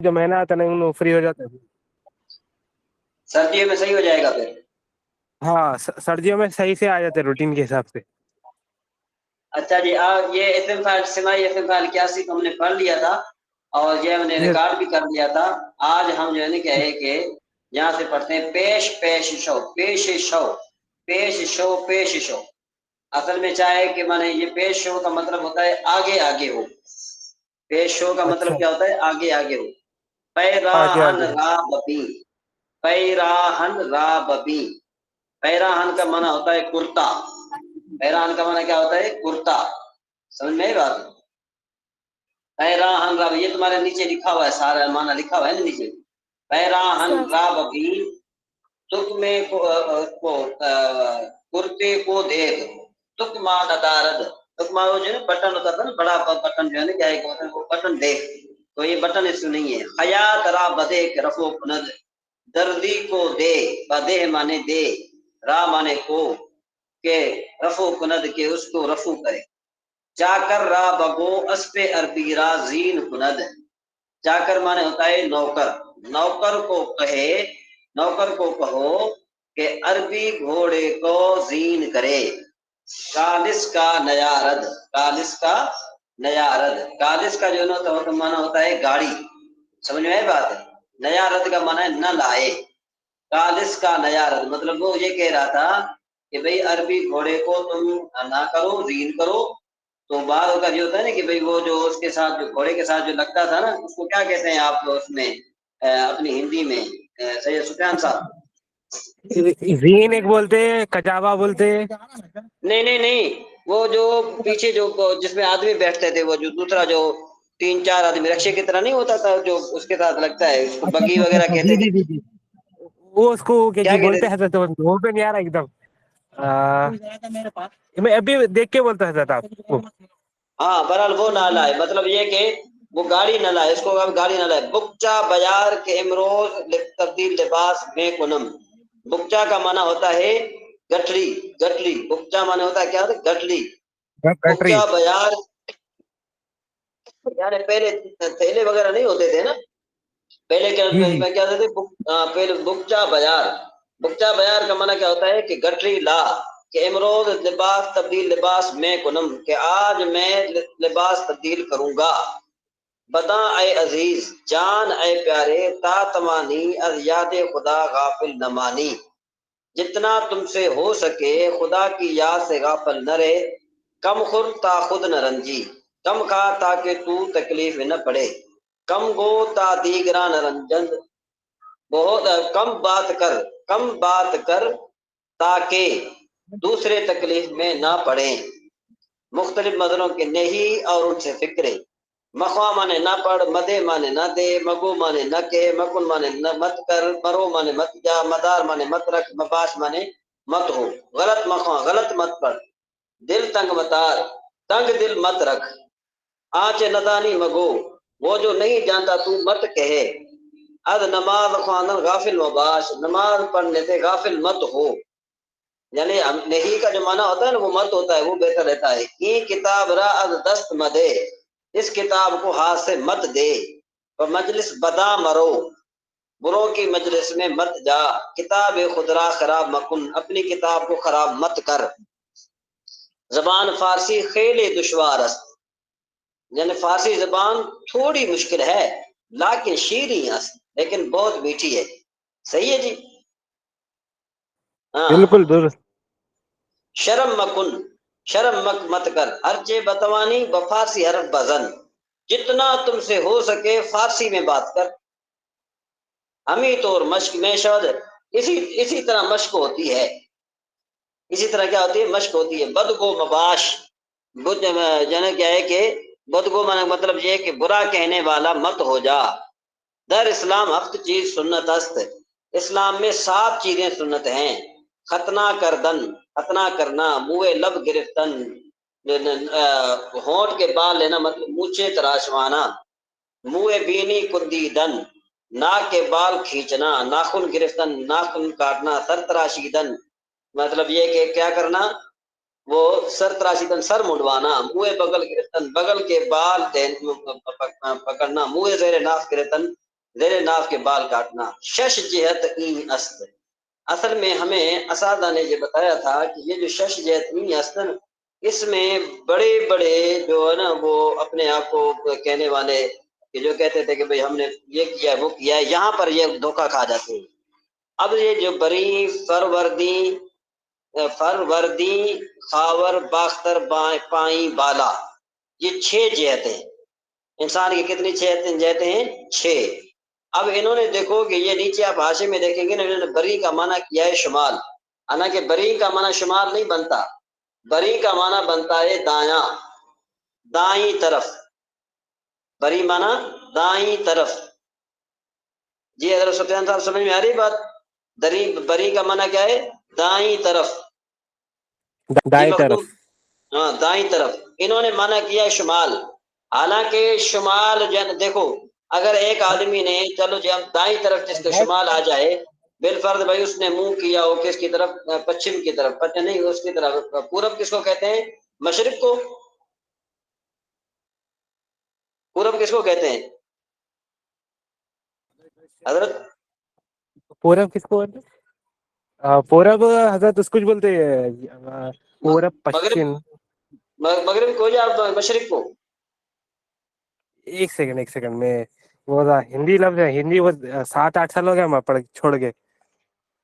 جو مہینہ آتا ہے نا فری ہو جاتا ہے. سردیوں میں صحیح ہو جائے گا پھر. ہاں سردیوں میں صحیح سے آ جاتے روٹین کے حساب سے. اچھا جی، یہ اسم فاعل سماعی اسم فاعل قیاسی کو ہم نے پڑھ لیا تھا اور یہ ہم نے ریکارڈ بھی کر لیا تھا. آج ہم جو ہے نا کہے کہ یہاں سے پڑھتے ہیں پیش پیش شو پیش شو پیش شو پیش شو. اصل میں چاہے کہ مانے یہ پیش شو کا مطلب ہوتا ہے آگے آگے ہو. پیش شو کا اچھا مطلب کیا ہوتا ہے؟ آگے آگے ہو. آگے پیراہن آگے. را ببی، پیراہن را ببی. پیراہن کا معنی ہوتا ہے کرتا. پیراہن کا معنی کیا ہوتا ہے؟ کرتا. سمجھ میں بات؟ پیراہن را، یہ تمہارے نیچے لکھا ہوا ہے، سارا معنی لکھا ہوا ہے نا نیچے. پیراہن را ببی، تکمے کو کرتے کو دیکھ. تکما ندارد، تکما جو ہے نا بٹن ہوتا تھا نا، بڑا بٹن جو ہے نا کیا ہے وہ بٹن دیکھ. تو یہ بٹن اس میں نہیں ہے. حیات را بدے رفو کند، دردی کو دے، بدے مانے دے، را مانے کو، کہ رفو کند کے اس کو رفو کرے. چاکر را بگو اسپ عربی را زین کند. چاکر مانے ہوتا ہے نوکر. نوکر کو کہے، نوکر کو کہو کہ عربی گھوڑے کو زین کرے. کالس کا نیا رد، کالس کا نیا رد. کالس کا جو ہے مانا ہوتا ہے گاڑی. سمجھ میں بات ہے؟ نیا رد کا مانا ہے نہ لائے. کالس کا نیا رد مطلب وہ یہ کہہ رہا تھا کہ بھئی عربی گھوڑے کو تم نہ کرو، زین کرو. تو بعض کا جو ہوتا ہے نا کہ بھئی وہ جو اس کے ساتھ جو گھوڑے کے ساتھ جو لگتا تھا نا، اس کو کیا کہتے ہیں آپ اس میں اپنی ہندی میں سید سفیان صاحب؟ زین ایک بولتے ہیں، کجاوا بولتے ہیں. نہیں نہیں نہیں، وہ جو پیچھے جو جس میں آدمی بیٹھتے تھے، وہ جو دوسرا جو 3 4 آدمی رکشے کی طرح نہیں ہوتا تھا جو اس کے ساتھ لگتا ہے، اس کو اچھا بگی اچھا وغیرہ اچھا، کہتے جی تھے. جی جی جی. وہ اس کو کیا کیا جی کہتے بولتے تھے؟ ہیں حضرت، وہ پہ نہیں آ رہا ایک دم. میں ابھی دیکھ کے بولتا حضرت آپ کو. ہاں بہرحال وہ نہ لائے، مطلب یہ کہ وہ گاڑی نہ لائے، اس کو گاڑی نہ لائے. بکچا بیار کے امروز تبدیل لباس میں کنم. بکچا کا معنی ہوتا ہے گٹھڑی. گٹھڑی بکچا معنی ہوتا ہے کیا؟ گٹھڑی. کٹری. بکچا بیار، یعنی پہلے تھیلے وغیرہ نہیں ہوتے تھے نا پہلے، کیا جی جی. میں کیا تھے پہلے بکچا بیار. بکچا بیار کا معنی کیا ہوتا ہے کہ گٹھڑی لا. کہ امروز لباس تبدیل لباس میں کنم، کہ آج میں لباس تبدیل کروں گا. بتا اے عزیز، جان اے پیارے، تا تمانی از یاد خدا غافل نہ مانی. جتنا تم سے ہو سکے خدا کی یاد سے غافل نہ رہے. کم خور تا خود نہ رنجی، کم کھا تاکہ تو تکلیف نہ پڑے. کم گو تا دیگرا نہ رنجن، بہت کم بات کر، کم بات کر تاکہ دوسرے تکلیف میں نہ پڑیں. مختلف مدنوں کے نہیں اور ان سے فکرے. مخواہ مانے نہ پڑھ، مدے مانے نہ دے، مگو مانے نہ کہ، مکن مانے نہ مت کر، مرو مانے مت جا، مدار مانے مت رکھ، مباش مانے مت ہو. غلط مخواہ غلط مت پڑھ. دل تنگ متار، تنگ دل مت رکھ. آنچ ندانی مگو، وہ جو نہیں جانتا تو مت کہے. اد نماز خوانن غافل مباش، نماز پڑھنے سے غافل مت ہو. یعنی نہیں کا جو معنی ہوتا ہے نا وہ مت ہوتا ہے، وہ بہتر رہتا ہے. یہ کتاب را از دست مدے، اس کتاب کو ہاتھ سے مت دے. اور مجلس بدا مرو، بروں کی مجلس میں مت جا. کتاب خدرا خراب مکن، اپنی کتاب کو خراب مت کر. زبان فارسی خیلی دشوار است، یعنی فارسی زبان تھوڑی مشکل ہے، لیکن شیریں است، لیکن بہت میٹھی ہے. صحیح ہے جی؟ ہاں. بالکل درست. شرم مکن، شرم مت کر. ہرچے بتوانی بفارسی حرف بزن، جتنا تم سے ہو سکے فارسی میں بات کر. ہمیں تو مشق میں شود، اسی طرح مشق ہوتی ہے. اسی طرح کیا ہوتی ہے؟ مشق ہوتی ہے. بدگو مباش، جانا کیا ہے کہ بدگو مطلب یہ کہ برا کہنے والا مت ہو جا. در اسلام ہفت چیز سنت است، اسلام میں 7 چیزیں سنت ہیں. ختنہ کردن، ختنہ کرنا. منہ لب گرفتن، ہونٹ کے بال لینا مطلب مونچھیں تراشوانا. منہ بینی کندیدن، ناک کے بال کھینچنا. ناخن گرفتن، ناخن کاٹنا. سر تراشیدن مطلب یہ کہ کیا کرنا؟ وہ سر تراشیدن سر منڈوانا. منہ بغل گرفتن، بغل کے بال پکڑنا. منہ زیر ناف گرفتن، زیر ناف کے بال کاٹنا. شش جہت این است. اصل میں ہمیں اساتذہ نے یہ بتایا تھا کہ یہ جو شش جہت این است، اس میں بڑے بڑے جو ہے نا وہ اپنے آپ کو کہنے والے کہ جو کہتے تھے کہ بھئی ہم نے یہ کیا وہ کیا، یہاں پر یہ دھوکہ کھا جاتے ہیں. اب یہ جو بری، فروردی، خاور، باختر، پائیں، بالا، یہ 6 جہتیں. انسان کی کتنی جہتیں ہیں؟ 6. اب انہوں نے دیکھو کہ یہ نیچے آپ حاشے میں دیکھیں گے نا، انہوں نے بری کا معنی کیا ہے شمال، حالانکہ بری کا معنی شمال نہیں بنتا، بری کا معنی بنتا ہے دایاں، دائیں طرف. بری معنی دائیں طرف. جی حضرت سفیان صاحب سمجھ میں آ رہی بات؟ بری کا معنی کیا ہے؟ دائیں طرف. جی دائیں طرف. مخدوم. ہاں دائیں طرف. انہوں نے معنی کیا ہے شمال، حالانکہ شمال دیکھو اگر ایک آدمی نے چلو جی ہم دائیں طرف جس کے شمال آ جائے بالفرض بھائی اس نے منہ کیا ہو کس کی طرف؟ پچھم کی طرف. نہیں اس کی طرف. پورب کس کو کہتے ہیں؟ مشرق کو. پورب کس کو کہتے ہیں حضرت؟ پورب کس کو بولتے ہیں؟ پورب حضرت اس کچھ بولتے ہیں، پورب مغرب. پشچم. مغرب کو یا مشرق کو؟ ایک سیکنڈ میں وہ ہندی لفظ ہے، ہندی وہ 7-8 سال ہو گیا میں پڑھ چھوڑ کے.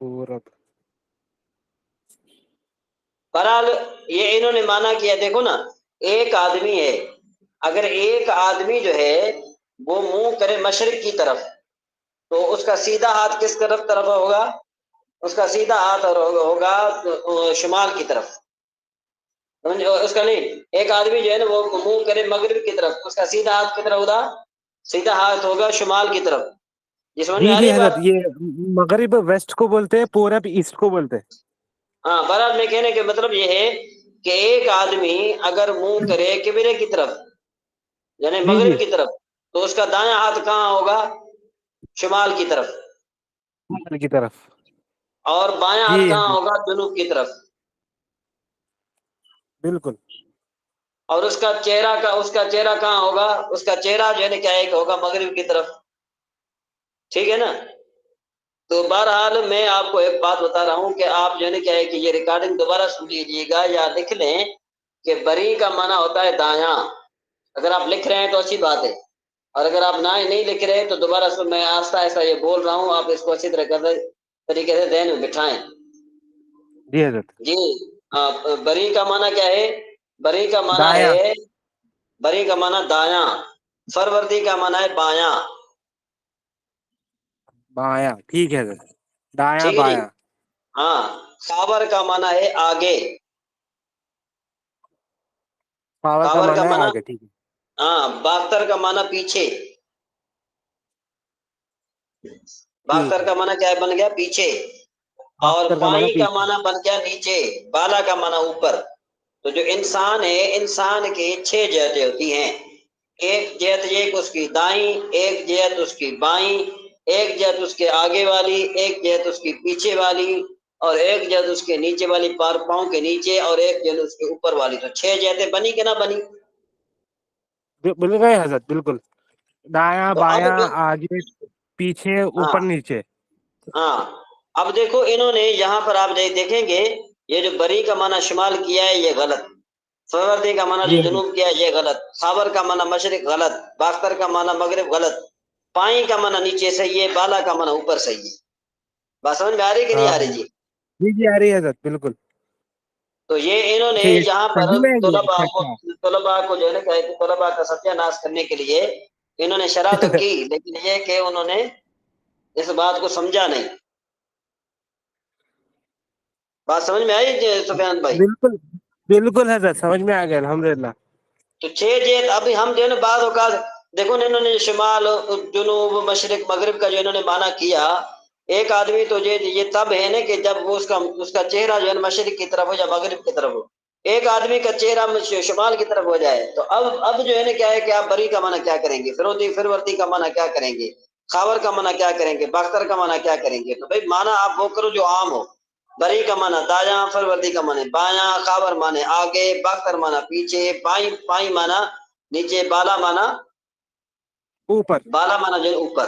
پورب. بہرحال یہ انہوں نے مانا کیا. دیکھو نا ایک آدمی ہے، اگر ایک آدمی جو ہے وہ منہ کرے مشرق کی طرف تو اس کا سیدھا ہاتھ کس طرف ہوگا؟ اس کا سیدھا ہاتھ ہوگا شمال کی طرف. اس کا نہیں، ایک آدمی جو ہے نا وہ منہ کرے مغرب کی طرف، اس کا سیدھا ہاتھ کی طرف ہوگا، سیدھا ہاتھ ہوگا شمال کی طرف. یہ سمجھ میں جی آ رہی جی ہے حضرت، بات؟ یہ مغرب ویسٹ کو بولتے ہیں، پورب ایسٹ کو بولتے ہیں. ہاں بہرحال میں کہنے کا مطلب یہ ہے کہ ایک آدمی اگر منہ کرے قبلے کی طرف یعنی جی جی، مغرب کی طرف تو اس کا دایاں ہاتھ کہاں ہوگا؟ شمال کی طرف. شمال کی طرف. اور بایاں جی ہاتھ کہاں حضرت، ہوگا؟ جنوب کی طرف. بالکل. اور اس کا چہرہ کہاں ہوگا؟ اس کا چہرہ جو ہے نا کیا ہے کہ ہوگا مغرب کی طرف. ٹھیک ہے نا؟ تو بہرحال میں آپ کو ایک بات بتا رہا ہوں کہ آپ جو ہے نا کیا ہے کہ یہ ریکارڈنگ دوبارہ سن لیجیے گا یا لکھ لیں کہ بری کا معنی ہوتا ہے دایاں. اگر آپ لکھ رہے ہیں تو اچھی بات ہے، اور اگر آپ نہیں لکھ رہے تو دوبارہ سے میں آہستہ آہستہ یہ بول رہا ہوں، آپ اس کو اچھی طریقے سے ذہن میں بٹھائیں. جی حضرت. جی بری کا معنی کیا ہے؟ بری کا معنی دایاں. ہے، بری کا معنی دایاں. فروردی کا معنی ہے بایاں. بایاں. ٹھیک ہے حضرت، دایاں ٹھیک ہے جی. بایاں. ہاں. خاور کا معنی ہے آگے. پاور کا خاور معنی ہے معنی آگے. ٹھیک ہے. ہاں. باختر کا معنی پیچھے. ٹھیک باختر ہے. کا معنی کیا بن گیا؟ پیچھے. اور باختر معنی پائیں کا پیچھے. معنی بن گیا نیچے. بالا کا معنی اوپر. تو جو انسان ہے، انسان کی 6 جہتیں ہوتی ہیں. ایک جہت ایک اس کی دائیں، ایک جہت اس کی بائیں، ایک جہت اس کے آگے والی، ایک جہت اس کی پیچھے والی، اور ایک جہت اس کے نیچے والی پاؤں کے نیچے، اور ایک جہت اس کے اوپر والی. تو 6 جہتیں بنی کہ نہ بنی؟ بول گئے حضرت، بالکل. دایاں تو اب بایاں آگے پیچھے ہاں اوپر نیچے. ہاں. اب دیکھو انہوں نے یہاں پر آپ دیکھیں گے یہ جو بری کا معنی شمال کیا ہے یہ غلط، فروردی کا معنی جی جو حضرت. جنوب کیا ہے یہ غلط، خاور کا معنی مشرق غلط، باختر کا معنی مغرب غلط، پائیں کا معنی نیچے صحیح ہے، بالا کا معنی اوپر صحیح ہے. بات سمجھ میں آ رہی کہ نہیں ہاں آ رہی ہاں، جی؟ جی جی آ رہی ہے حضرت، بالکل. تو یہ انہوں نے اچھا، یہ یہاں پر ترجمہ ہے یہ؟ اچھا طلباء کو جو ہے نا کہ طلباء کا ستیہ ناش کرنے کے لیے انہوں نے شرح تو اچھا. کی، لیکن یہ کہ انہوں نے اس بات کو سمجھا نہیں. بات سمجھ میں آئی سفیان بھائی؟ بالکل بالکل حضرت، سمجھ میں آ گیا الحمدللہ. تو 6 جہت ابھی ہم جو ہے نا بعض اوقات دیکھو نا انہوں نے شمال جنوب مشرق مغرب کا جو انہوں نے معنی کیا. ایک آدمی تو یہ تب ہے نا کہ جب وہ اس کا چہرہ جو ہے نا مشرق کی طرف ہو یا مغرب کی طرف ہو. ایک آدمی کا چہرہ شمال کی طرف ہو جائے تو اب جو ہے نا کیا ہے کہ آپ بری کا معنی کیا کریں گے؟ فروردی کا معنی کیا کریں گے؟ خاور کا معنی کیا کریں گے؟ باختر کا معنی کیا کریں گے؟ تو بھائی معنی آپ وہ کرو جو عام ہو. بری کا معنی دایاں، فروردی کا معنی بایاں، خاور معنی آگے، باختر معنی پیچھے، پائیں معنی نیچے، بالا معنی اوپر. جو اوپر.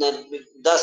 10, 10।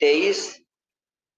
23,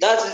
10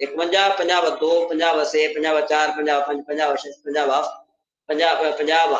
51, 52, 56, 54, 55, 56, 50, 50,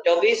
24,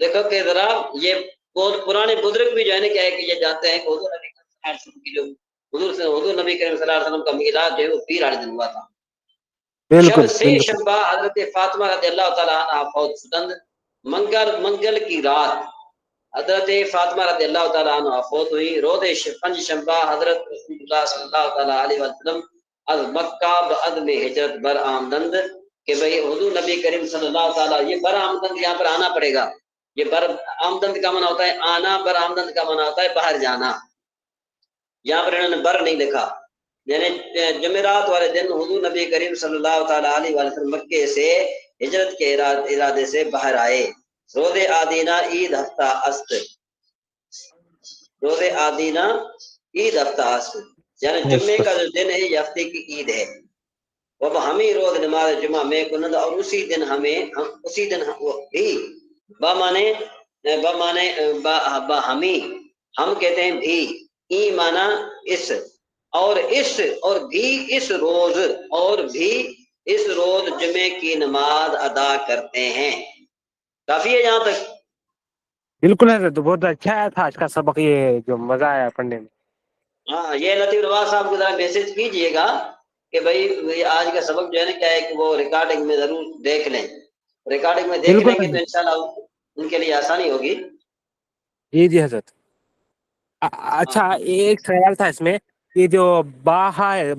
دیکھو کہ ذرا یہ بہت پرانے بزرگ بھی جو ہے نا کیا ہے کہ یہ جانتے ہیں کہ حضور نبی کریم صلی اللہ علیہ وسلم کی جو حضور نبی کریم صلی اللہ علیہ وسلم کا میلاد جو ہے وہ پیر والے دن ہوا تھا. شب بالکل سے بالکل شنبہ حضرت فاطمہ رضی اللہ تعالیٰ عنہ فوت شدند. منگل کی رات حضرت فاطمہ رضی اللہ تعالیٰ عنہ فوت ہوئی. روز پنج شنبہ حضرت رسول اللہ صلی اللہ تعالیٰ علیہ وسلم از مکہ بعدم ہجرت بر آمدند. کہ بھئی حضور نبی کریم صلی اللہ تعالیٰ, یہ بر آمدند یہاں پر آنا پڑے گا. یہ بر آمدند کا معنی ہوتا ہے آنا, بر آمدند کا معنی ہوتا ہے باہر جانا. یہاں پر انہوں نے بر نہیں لکھا. یعنی جمعرات والے دن حضور نبی کریم صلی اللہ تعالیٰ علیہ وسلم مکے سے ہجرت کے ارادے سے باہر آئے. روز آدینہ عید ہفتہ است. روز آدینہ عید ہفتہ است یعنی جمعے کا جو دن ہے یہ ہفتے کی عید ہے. وہ ہمیں روز نماز جمعہ میں کنند, اور اسی دن بھی بامانے ہمیں ہم کہتے ہیں بھی, ای مانا اس, اور بھی اس روز جمعے کی نماز ادا کرتے ہیں. کافی ہے یہاں تک. بالکل ہے تو بہت اچھا تھا آج کا سبق, یہ جو مزہ آیا پڑھنے میں. ہاں, یہ لطیف نواز صاحب کو ذرا میسج کیجئے گا کہ بھائی آج کا سبق جو ہے نا کیا ہے کہ وہ ریکارڈنگ میں ضرور دیکھ لیں. ریکارڈنگ میں دیکھ لیں گے تو انشاءاللہ ان کے لیے آسانی ہوگی. جی حضرت. اچھا ایک سوال تھا اس میں, یہ جو با ہے